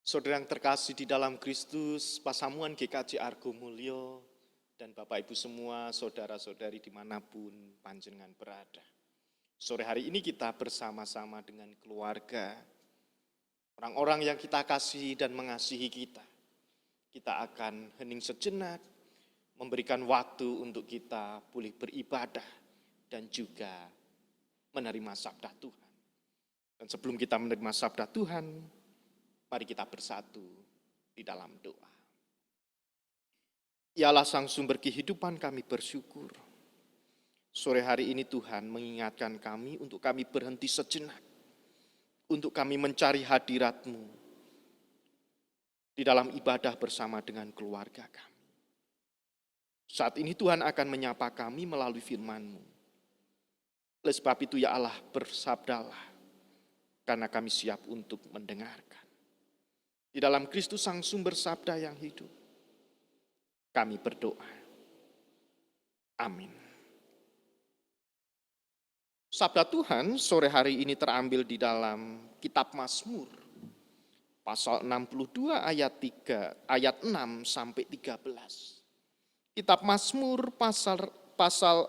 Saudara yang terkasih di dalam Kristus, Pasamuan GKJ Argo Mulyo, dan Bapak Ibu semua, saudara-saudari dimanapun panjenengan berada. Sore hari ini kita bersama-sama dengan keluarga, orang-orang yang kita kasih dan mengasihi kita. Kita akan hening sejenak, memberikan waktu untuk kita pulih beribadah dan juga menerima sabda Tuhan. Dan sebelum kita menerima sabda Tuhan, mari kita bersatu di dalam doa. Ya Allah Sang Sumber kehidupan, kami bersyukur. Sore hari ini Tuhan mengingatkan kami untuk kami berhenti sejenak. Untuk kami mencari hadirat-Mu di dalam ibadah bersama dengan keluarga kami. Saat ini Tuhan akan menyapa kami melalui firman-Mu. Oleh sebab itu ya Allah, bersabdalah, karena kami siap untuk mendengarkan. Di dalam Kristus Sang Sumber Sabda yang hidup, kami berdoa. Amin. Sabda Tuhan sore hari ini terambil di dalam kitab Mazmur, pasal 62 ayat 6 sampai 13. Kitab Mazmur pasal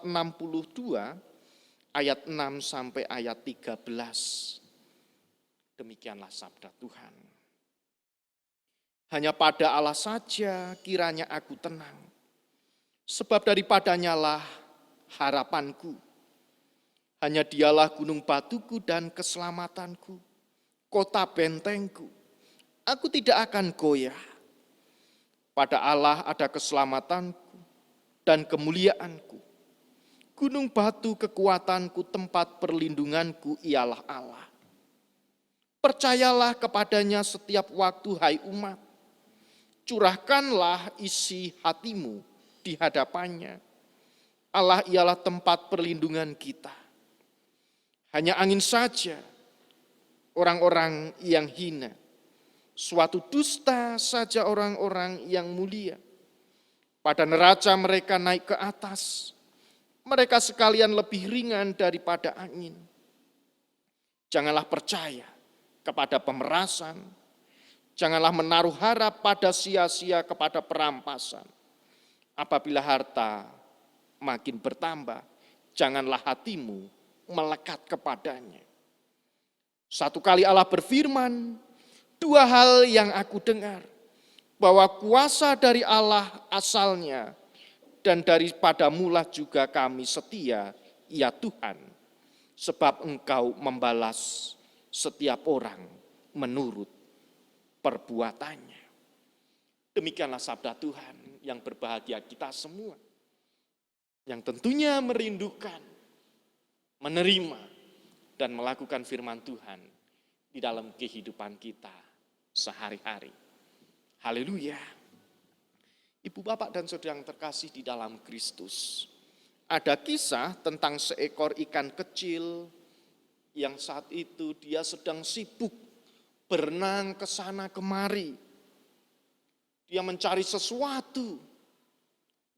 62 ayat 6 sampai ayat 13. Demikianlah sabda Tuhan. Hanya pada Allah saja kiranya aku tenang, sebab daripadanya lah harapanku. Hanya dialah gunung batuku dan keselamatanku, kota bentengku. Aku tidak akan goyah. Pada Allah ada keselamatanku dan kemuliaanku. Gunung batu kekuatanku, tempat perlindunganku ialah Allah. Percayalah kepadanya setiap waktu, hai umat. Curahkanlah isi hatimu di hadapannya. Allah ialah tempat perlindungan kita. Hanya angin saja orang-orang yang hina. Suatu dusta saja orang-orang yang mulia. Pada neraca mereka naik ke atas. Mereka sekalian lebih ringan daripada angin. Janganlah percaya kepada pemerasan. Janganlah menaruh harap pada sia-sia kepada perampasan. Apabila harta makin bertambah, janganlah hatimu melekat kepadanya. Satu kali Allah berfirman, dua hal yang aku dengar, bahwa kuasa dari Allah asalnya, dan daripadamulah juga kami setia, ya Tuhan, sebab Engkau membalas setiap orang menurut perbuatannya. Demikianlah sabda Tuhan yang berbahagia kita semua, yang tentunya merindukan, menerima, dan melakukan firman Tuhan di dalam kehidupan kita sehari-hari. Haleluya. Ibu, bapak, dan saudara yang terkasih di dalam Kristus, ada kisah tentang seekor ikan kecil yang saat itu dia sedang sibuk berenang ke sana kemari. Dia mencari sesuatu.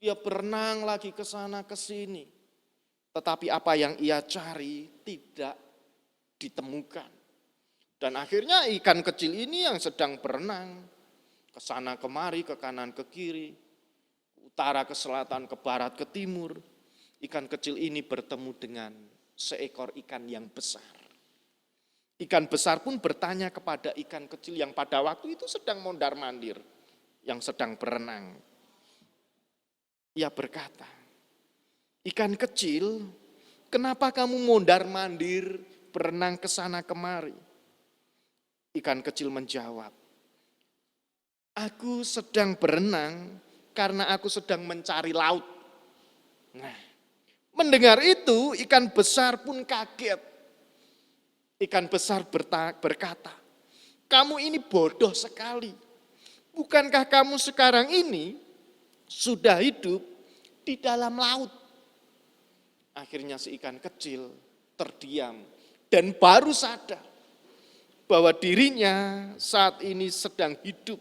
Dia berenang lagi ke sana ke sini. Tetapi apa yang ia cari tidak ditemukan. Dan akhirnya ikan kecil ini yang sedang berenang ke sana kemari, ke kanan ke kiri, utara ke selatan, ke barat ke timur. Ikan kecil ini bertemu dengan seekor ikan yang besar. Ikan besar pun bertanya kepada ikan kecil yang pada waktu itu sedang mondar-mandir, yang sedang berenang. Ia berkata, ikan kecil, kenapa kamu mondar-mandir berenang ke sana kemari? Ikan kecil menjawab, aku sedang berenang karena aku sedang mencari laut. Nah, mendengar itu ikan besar pun kaget. Ikan besar berkata, kamu ini bodoh sekali. Bukankah kamu sekarang ini sudah hidup di dalam laut? Akhirnya si ikan kecil terdiam dan baru sadar bahwa dirinya saat ini sedang hidup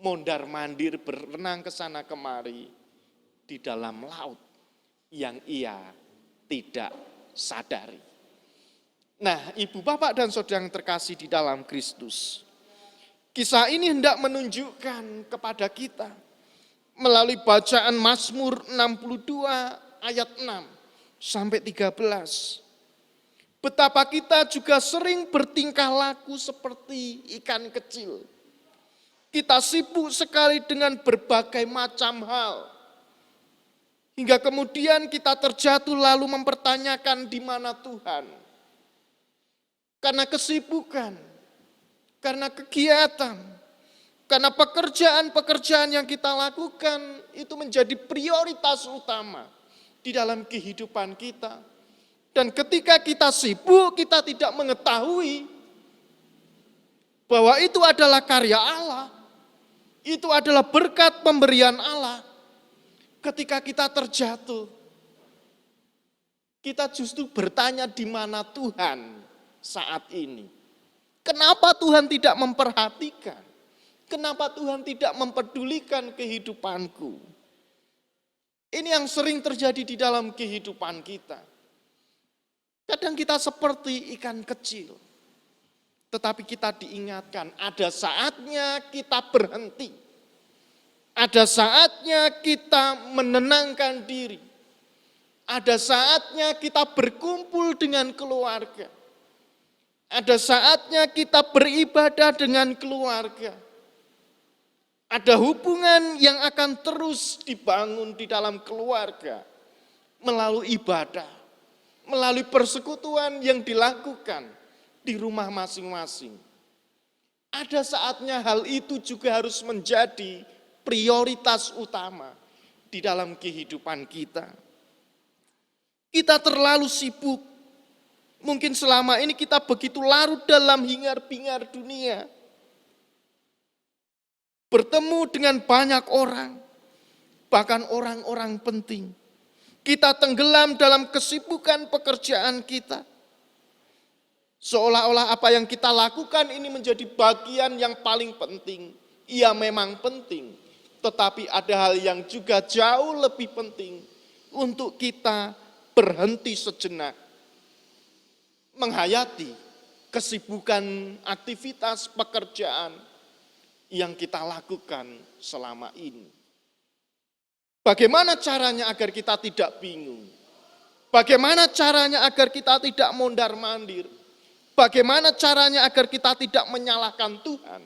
mondar-mandir berenang ke sana kemari di dalam laut yang ia tidak sadari. Nah, ibu, bapak, dan saudara yang terkasih di dalam Kristus, Kisah ini hendak menunjukkan kepada kita melalui bacaan Mazmur 62 ayat 6 sampai 13. Betapa kita juga sering bertingkah laku seperti ikan kecil. Kita sibuk sekali dengan berbagai macam hal. Hingga kemudian kita terjatuh lalu mempertanyakan di mana Tuhan. Karena kesibukan, karena kegiatan, karena pekerjaan-pekerjaan yang kita lakukan itu menjadi prioritas utama di dalam kehidupan kita. Dan ketika kita sibuk, kita tidak mengetahui bahwa itu adalah karya Allah. Itu adalah berkat pemberian Allah. Ketika kita terjatuh, kita justru bertanya di mana Tuhan saat ini. Kenapa Tuhan tidak memperhatikan? Kenapa Tuhan tidak mempedulikan kehidupanku? Ini yang sering terjadi di dalam kehidupan kita. Kadang kita seperti ikan kecil, tetapi kita diingatkan ada saatnya kita berhenti. Ada saatnya kita menenangkan diri. Ada saatnya kita berkumpul dengan keluarga. Ada saatnya kita beribadah dengan keluarga. Ada hubungan yang akan terus dibangun di dalam keluarga melalui ibadah, melalui persekutuan yang dilakukan di rumah masing-masing. Ada saatnya hal itu juga harus menjadi prioritas utama di dalam kehidupan kita. Kita terlalu sibuk. Mungkin selama ini kita begitu larut dalam hingar-bingar dunia. Bertemu dengan banyak orang, bahkan orang-orang penting. Kita tenggelam dalam kesibukan pekerjaan kita. Seolah-olah apa yang kita lakukan ini menjadi bagian yang paling penting. Ia memang penting, tetapi ada hal yang juga jauh lebih penting untuk kita berhenti sejenak. Menghayati kesibukan aktivitas pekerjaan yang kita lakukan selama ini. Bagaimana caranya agar kita tidak bingung? Bagaimana caranya agar kita tidak mondar-mandir? Bagaimana caranya agar kita tidak menyalahkan Tuhan?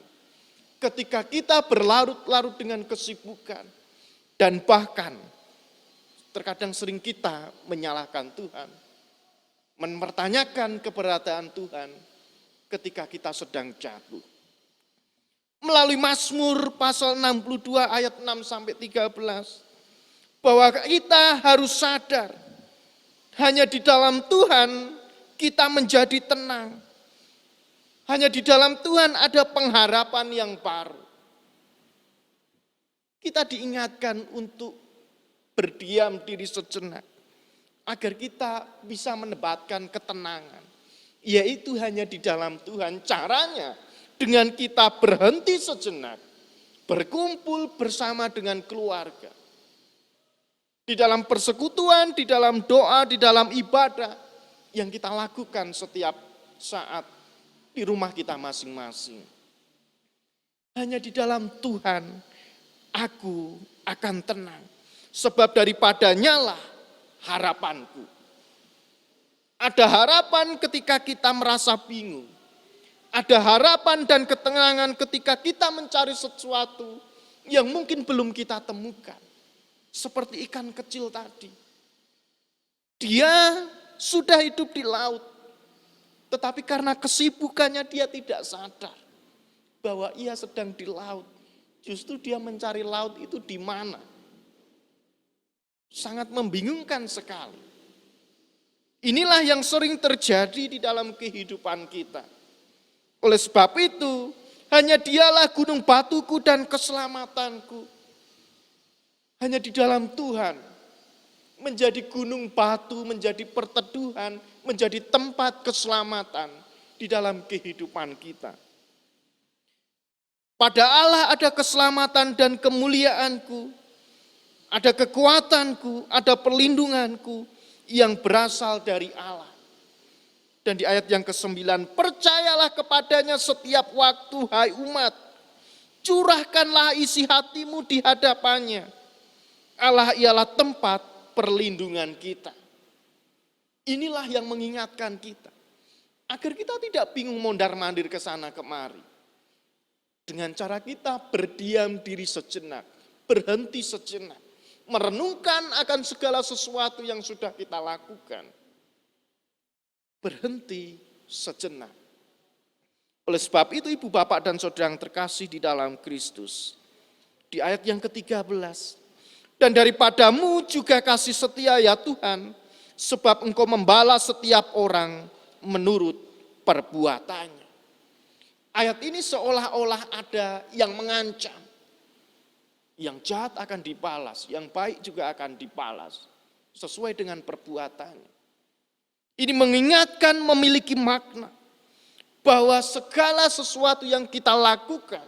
Ketika kita berlarut-larut dengan kesibukan. Dan bahkan terkadang sering kita menyalahkan Tuhan. Mempertanyakan keberadaan Tuhan ketika kita sedang jatuh. Melalui Mazmur pasal 62 ayat 6 sampai 13. Bahwa kita harus sadar. Hanya di dalam Tuhan kita menjadi tenang. Hanya di dalam Tuhan ada pengharapan yang baru. Kita diingatkan untuk berdiam diri sejenak. Agar kita bisa menempatkan ketenangan. Yaitu hanya di dalam Tuhan. Caranya dengan kita berhenti sejenak. Berkumpul bersama dengan keluarga. Di dalam persekutuan, di dalam doa, di dalam ibadah. Yang kita lakukan setiap saat di rumah kita masing-masing. Hanya di dalam Tuhan aku akan tenang. Sebab daripadanya lah harapanku. Ada harapan ketika kita merasa bingung. Ada harapan dan ketenangan ketika kita mencari sesuatu yang mungkin belum kita temukan. Seperti ikan kecil tadi. Dia sudah hidup di laut. Tetapi karena kesibukannya dia tidak sadar bahwa ia sedang di laut. Justru dia mencari laut itu di mana. Sangat membingungkan sekali. Inilah yang sering terjadi di dalam kehidupan kita. Oleh sebab itu, hanya dialah gunung batuku dan keselamatanku. Hanya di dalam Tuhan menjadi gunung batu, menjadi perteduhan, menjadi tempat keselamatan di dalam kehidupan kita. Pada Allah ada keselamatan dan kemuliaanku, ada kekuatanku, ada perlindunganku yang berasal dari Allah. Dan di ayat yang ke-9, percayalah kepadanya setiap waktu hai umat, Curahkanlah isi hatimu di hadapannya. Allah ialah tempat perlindungan kita. Inilah yang mengingatkan kita. Agar kita tidak bingung mondar-mandir ke sana kemari. Dengan cara kita berdiam diri sejenak, berhenti sejenak. Merenungkan akan segala sesuatu yang sudah kita lakukan. Berhenti sejenak. Oleh sebab itu ibu bapak dan saudara yang terkasih di dalam Kristus. Di ayat yang ke-13. Dan daripadamu juga kasih setia ya Tuhan. Sebab engkau membalas setiap orang menurut perbuatannya. Ayat ini seolah-olah ada yang mengancam. Yang jahat akan dibalas, yang baik juga akan dibalas. Sesuai dengan perbuatannya. Ini mengingatkan memiliki makna. Bahwa segala sesuatu yang kita lakukan,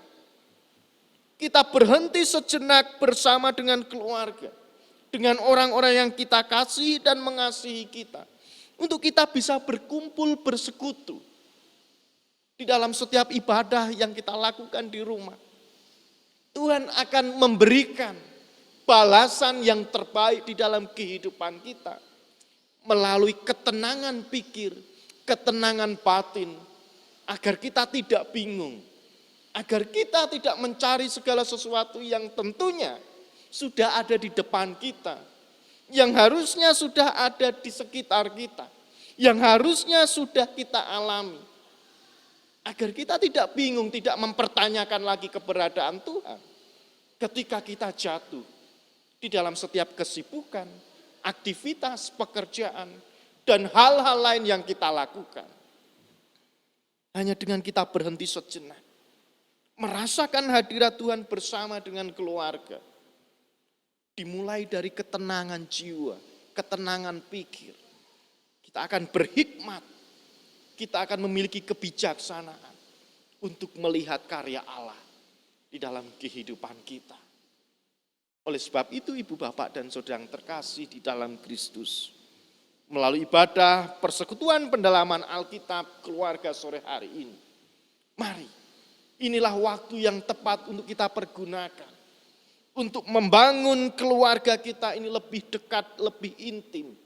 kita berhenti sejenak bersama dengan keluarga, dengan orang-orang yang kita kasih dan mengasihi kita, untuk kita bisa berkumpul bersekutu di dalam setiap ibadah yang kita lakukan di rumah. Tuhan akan memberikan balasan yang terbaik di dalam kehidupan kita melalui ketenangan pikir, ketenangan batin. Agar kita tidak bingung, agar kita tidak mencari segala sesuatu yang tentunya sudah ada di depan kita, yang harusnya sudah ada di sekitar kita, yang harusnya sudah kita alami. Agar kita tidak bingung, tidak mempertanyakan lagi keberadaan Tuhan. Ketika kita jatuh di dalam setiap kesibukan, aktivitas, pekerjaan, dan hal-hal lain yang kita lakukan. Hanya dengan kita berhenti sejenak, merasakan hadirat Tuhan bersama dengan keluarga. Dimulai dari ketenangan jiwa, ketenangan pikir. Kita akan berhikmat, kita akan memiliki kebijaksanaan untuk melihat karya Allah di dalam kehidupan kita. Oleh sebab itu ibu bapak dan saudara yang terkasih di dalam Kristus, melalui ibadah persekutuan pendalaman Alkitab keluarga sore hari ini. Mari, inilah waktu yang tepat untuk kita pergunakan. Untuk membangun keluarga kita ini lebih dekat, lebih intim.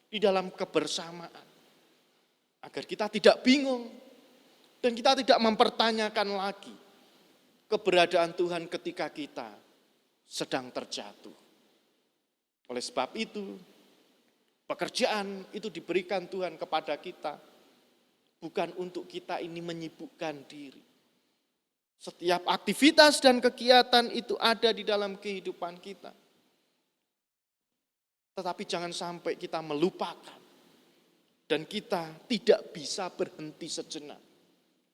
Di dalam kebersamaan. Agar kita tidak bingung. Dan kita tidak mempertanyakan lagi keberadaan Tuhan ketika kita sedang terjatuh. Oleh sebab itu, pekerjaan itu diberikan Tuhan kepada kita, bukan untuk kita ini menyibukkan diri. Setiap aktivitas dan kegiatan itu ada di dalam kehidupan kita. Tetapi jangan sampai kita melupakan, dan kita tidak bisa berhenti sejenak,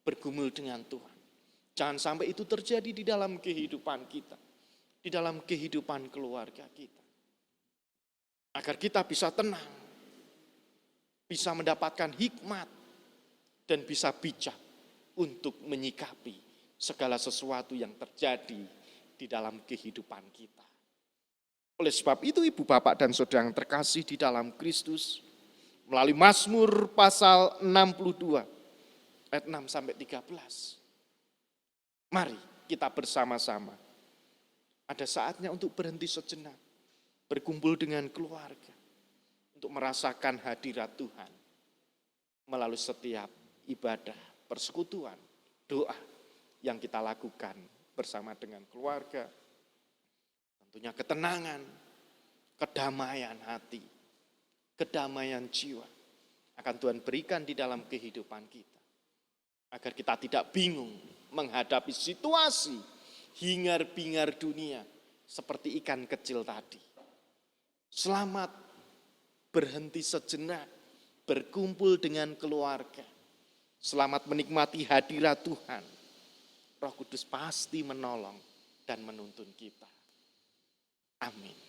bergumul dengan Tuhan. Jangan sampai itu terjadi di dalam kehidupan kita, di dalam kehidupan keluarga kita. Agar kita bisa tenang, bisa mendapatkan hikmat, dan bisa bijak untuk menyikapi segala sesuatu yang terjadi di dalam kehidupan kita. Oleh sebab itu ibu bapak dan saudara yang terkasih di dalam Kristus, melalui Mazmur pasal 62, ayat 6 sampai 13. Mari kita bersama-sama. Ada saatnya untuk berhenti sejenak, berkumpul dengan keluarga, untuk merasakan hadirat Tuhan melalui setiap ibadah, persekutuan, doa yang kita lakukan bersama dengan keluarga. Tentunya ketenangan, kedamaian hati, kedamaian jiwa akan Tuhan berikan di dalam kehidupan kita. Agar kita tidak bingung menghadapi situasi hingar-bingar dunia seperti ikan kecil tadi. Selamat berhenti sejenak, berkumpul dengan keluarga. Selamat menikmati hadirat Tuhan. Roh Kudus pasti menolong dan menuntun kita. Amin.